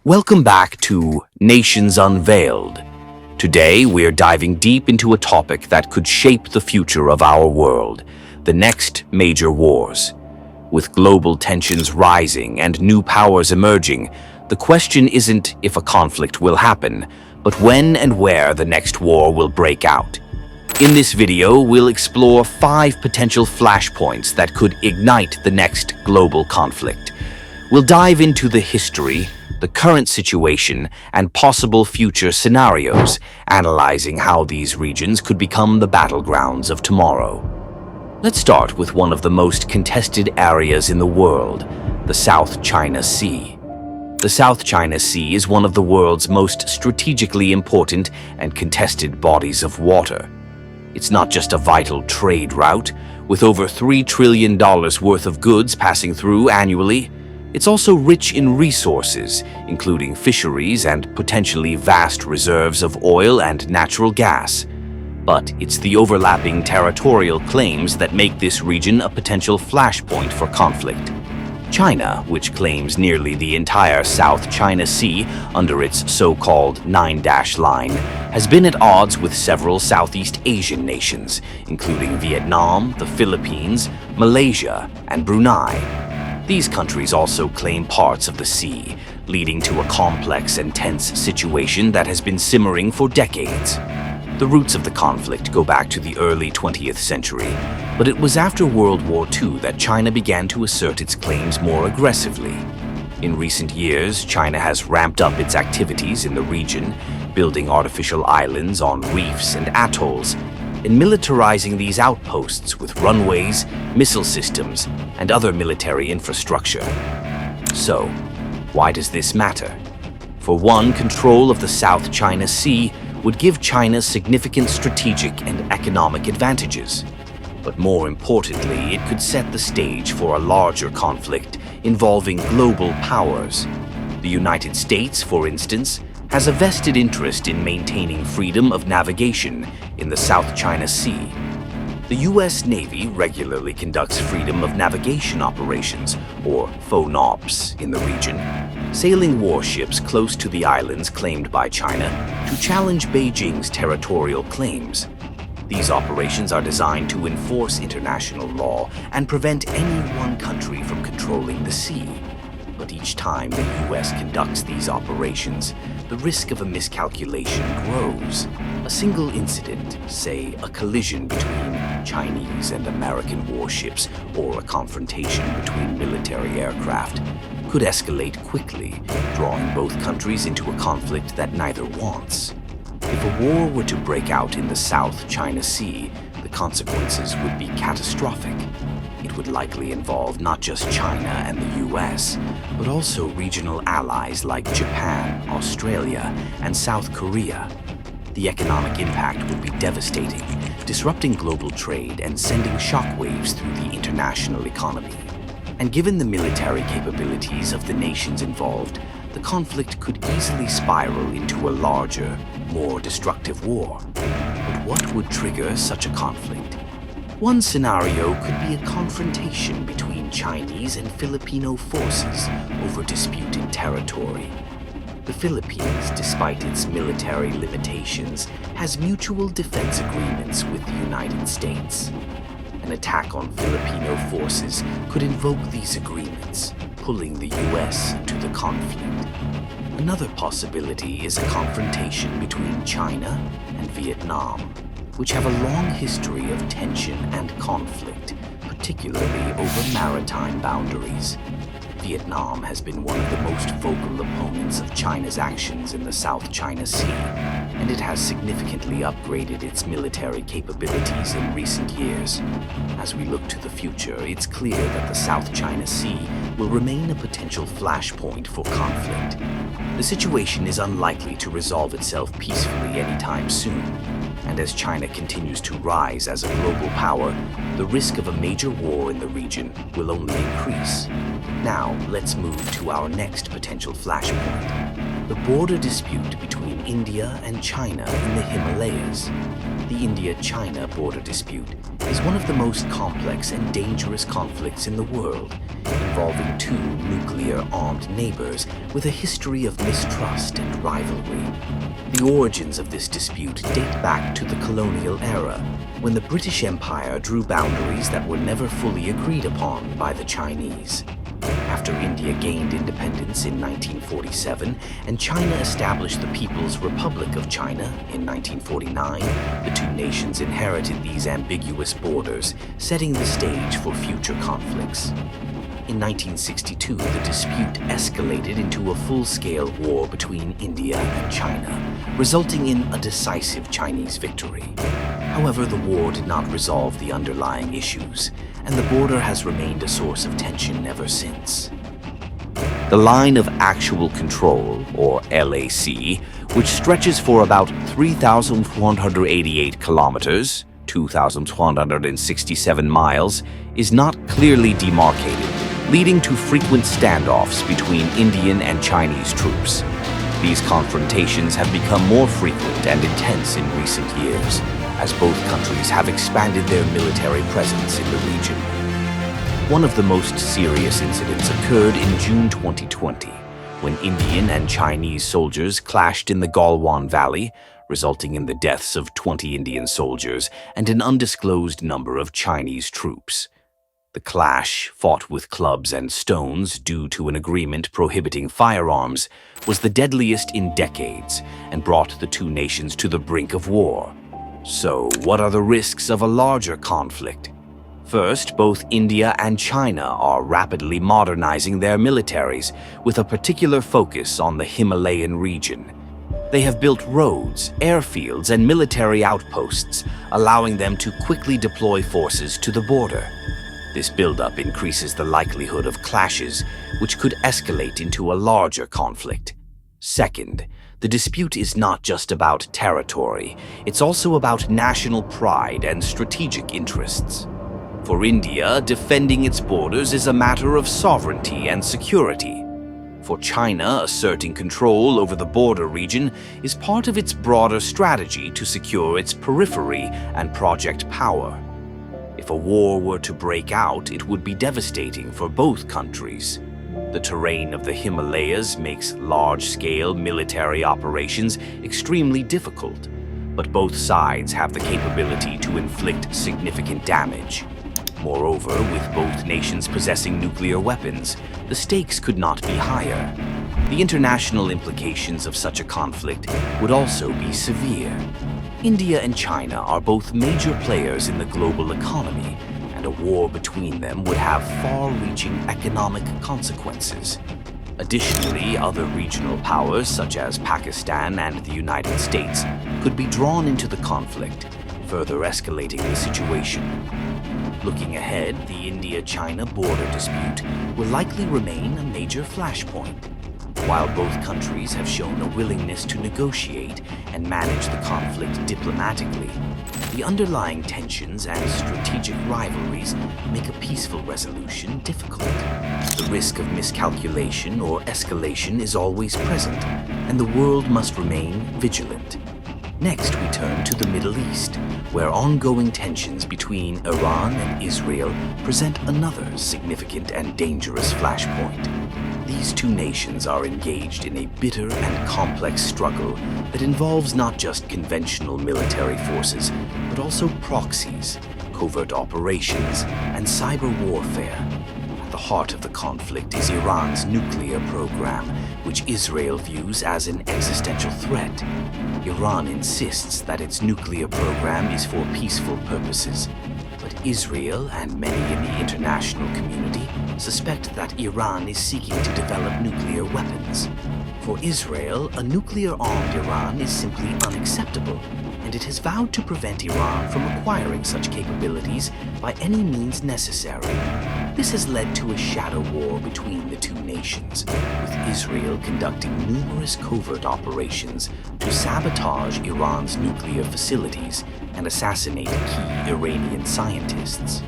Welcome back to Nations Unveiled. Today, we're diving deep into a topic that could shape the future of our world, the next major wars. With global tensions rising and new powers emerging, the question isn't if a conflict will happen, but when and where the next war will break out. In this video, we'll explore 5 potential flashpoints that could ignite the next global conflict. We'll dive into the history, the current situation, and possible future scenarios, analyzing how these regions could become the battlegrounds of tomorrow. Let's start with one of the most contested areas in the world, the South China Sea. The South China Sea is one of the world's most strategically important and contested bodies of water. It's not just a vital trade route, with over $3 trillion worth of goods passing through annually. It's also rich in resources, including fisheries and potentially vast reserves of oil and natural gas. But it's the overlapping territorial claims that make this region a potential flashpoint for conflict. China, which claims nearly the entire South China Sea under its so-called 9 line, has been at odds with several Southeast Asian nations, including Vietnam, the Philippines, Malaysia, and Brunei. These countries also claim parts of the sea, leading to a complex and tense situation that has been simmering for decades. The roots of the conflict go back to the early 20th century, but it was after World War II that China began to assert its claims more aggressively. In recent years, China has ramped up its activities in the region, building artificial islands on reefs and atolls, and militarizing these outposts with runways, missile systems, and other military infrastructure. So, why does this matter? For one, control of the South China Sea would give China significant strategic and economic advantages. But more importantly, it could set the stage for a larger conflict involving global powers. The United States, for instance, has a vested interest in maintaining freedom of navigation in the South China Sea. The U.S. Navy regularly conducts freedom of navigation operations, or FONOPs, in the region, sailing warships close to the islands claimed by China to challenge Beijing's territorial claims. These operations are designed to enforce international law and prevent any one country from controlling the sea. But each time the U.S. conducts these operations, the risk of a miscalculation grows. A single incident, say a collision between Chinese and American warships or a confrontation between military aircraft, could escalate quickly, drawing both countries into a conflict that neither wants. If a war were to break out in the South China Sea, the consequences would be catastrophic. It would likely involve not just China and the US, but also regional allies like Japan, Australia, and South Korea. The economic impact would be devastating, disrupting global trade and sending shockwaves through the international economy. And given the military capabilities of the nations involved, the conflict could easily spiral into a larger, more destructive war. But what would trigger such a conflict? One scenario could be a confrontation between Chinese and Filipino forces over disputed territory. The Philippines, despite its military limitations, has mutual defense agreements with the United States. An attack on Filipino forces could invoke these agreements, pulling the US into the conflict. Another possibility is a confrontation between China and Vietnam, which have a long history of tension and conflict, particularly over maritime boundaries. Vietnam has been one of the most vocal opponents of China's actions in the South China Sea, and it has significantly upgraded its military capabilities in recent years. As we look to the future, it's clear that the South China Sea will remain a potential flashpoint for conflict. The situation is unlikely to resolve itself peacefully anytime soon, and as China continues to rise as a global power, the risk of a major war in the region will only increase. Now, let's move to our next potential flashpoint: the border dispute between India and China in the Himalayas. The India-China border dispute is one of the most complex and dangerous conflicts in the world, involving two nuclear-armed neighbors with a history of mistrust and rivalry. The origins of this dispute date back to the colonial era, when the British Empire drew boundaries that were never fully agreed upon by the Chinese. After India gained independence in 1947 and China established the People's Republic of China in 1949, the two nations inherited these ambiguous borders, setting the stage for future conflicts. In 1962, the dispute escalated into a full-scale war between India and China, resulting in a decisive Chinese victory. However, the war did not resolve the underlying issues, and the border has remained a source of tension ever since. The Line of Actual Control, or LAC, which stretches for about 3,488 kilometers, 2,167 miles, is not clearly demarcated, leading to frequent standoffs between Indian and Chinese troops. These confrontations have become more frequent and intense in recent years, as both countries have expanded their military presence in the region. One of the most serious incidents occurred in June 2020, when Indian and Chinese soldiers clashed in the Galwan Valley, resulting in the deaths of 20 Indian soldiers and an undisclosed number of Chinese troops. The clash, fought with clubs and stones due to an agreement prohibiting firearms, was the deadliest in decades and brought the two nations to the brink of war. So, what are the risks of a larger conflict? First, both India and China are rapidly modernizing their militaries, with a particular focus on the Himalayan region. They have built roads, airfields, and military outposts, allowing them to quickly deploy forces to the border. This buildup increases the likelihood of clashes, which could escalate into a larger conflict. Second, the dispute is not just about territory, it's also about national pride and strategic interests. For India, defending its borders is a matter of sovereignty and security. For China, asserting control over the border region is part of its broader strategy to secure its periphery and project power. If a war were to break out, it would be devastating for both countries. The terrain of the Himalayas makes large-scale military operations extremely difficult, but both sides have the capability to inflict significant damage. Moreover, with both nations possessing nuclear weapons, the stakes could not be higher. The international implications of such a conflict would also be severe. India and China are both major players in the global economy, and a war between them would have far-reaching economic consequences. Additionally, other regional powers such as Pakistan and the United States could be drawn into the conflict, further escalating the situation. Looking ahead, the India-China border dispute will likely remain a major flashpoint. While both countries have shown a willingness to negotiate and manage the conflict diplomatically, the underlying tensions and strategic rivalries make a peaceful resolution difficult. The risk of miscalculation or escalation is always present, and the world must remain vigilant. Next, we turn to the Middle East, where ongoing tensions between Iran and Israel present another significant and dangerous flashpoint. These two nations are engaged in a bitter and complex struggle that involves not just conventional military forces, but also proxies, covert operations, and cyber warfare. At the heart of the conflict is Iran's nuclear program, which Israel views as an existential threat. Iran insists that its nuclear program is for peaceful purposes, but Israel and many in the international community suspect that Iran is seeking to develop nuclear weapons. For Israel, a nuclear-armed Iran is simply unacceptable, and it has vowed to prevent Iran from acquiring such capabilities by any means necessary. This has led to a shadow war between the two nations, with Israel conducting numerous covert operations to sabotage Iran's nuclear facilities and assassinate key Iranian scientists.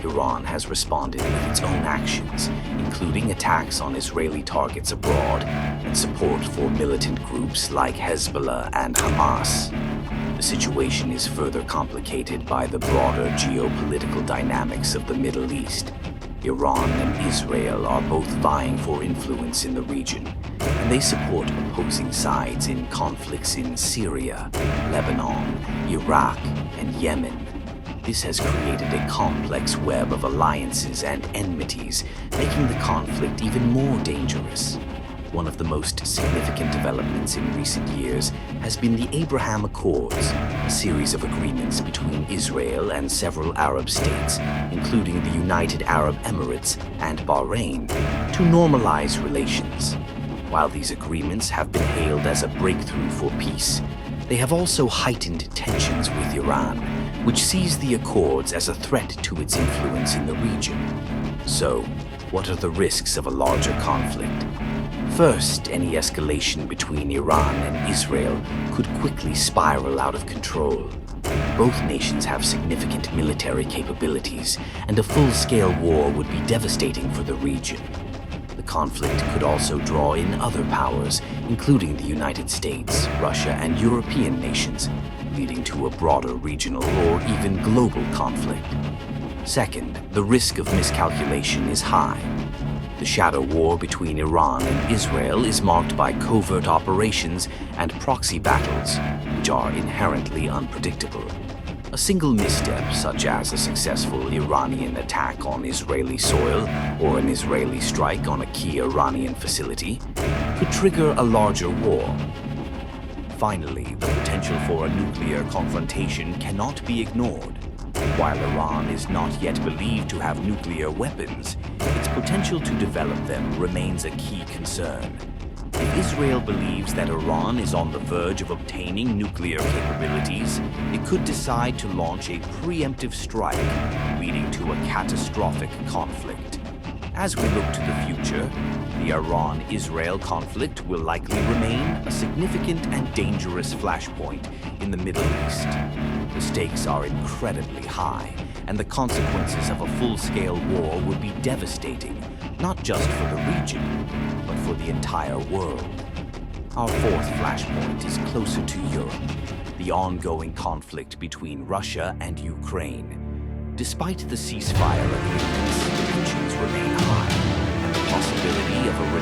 Iran has responded with its own actions, including attacks on Israeli targets abroad and support for militant groups like Hezbollah and Hamas. The situation is further complicated by the broader geopolitical dynamics of the Middle East. Iran and Israel are both vying for influence in the region, and they support opposing sides in conflicts in Syria, Lebanon, Iraq, and Yemen. This has created a complex web of alliances and enmities, making the conflict even more dangerous. One of the most significant developments in recent years has been the Abraham Accords, a series of agreements between Israel and several Arab states, including the United Arab Emirates and Bahrain, to normalize relations. While these agreements have been hailed as a breakthrough for peace, they have also heightened tensions with Iran, which sees the accords as a threat to its influence in the region. So, what are the risks of a larger conflict? First, any escalation between Iran and Israel could quickly spiral out of control. Both nations have significant military capabilities, and a full-scale war would be devastating for the region. The conflict could also draw in other powers, including the United States, Russia, and European nations, leading to a broader regional or even global conflict. Second, the risk of miscalculation is high. The shadow war between Iran and Israel is marked by covert operations and proxy battles, which are inherently unpredictable. A single misstep, such as a successful Iranian attack on Israeli soil or an Israeli strike on a key Iranian facility, could trigger a larger war. Finally, the potential for a nuclear confrontation cannot be ignored. While Iran is not yet believed to have nuclear weapons, its potential to develop them remains a key concern. If Israel believes that Iran is on the verge of obtaining nuclear capabilities, it could decide to launch a preemptive strike, leading to a catastrophic conflict. As we look to the future, the Iran-Israel conflict will likely remain a significant and dangerous flashpoint in the Middle East. The stakes are incredibly high, and the consequences of a full-scale war would be devastating, not just for the region, but for the entire world. Our fourth flashpoint is closer to Europe, the ongoing conflict between Russia and Ukraine. Despite the ceasefire agreements, tensions remain high, and the possibility of a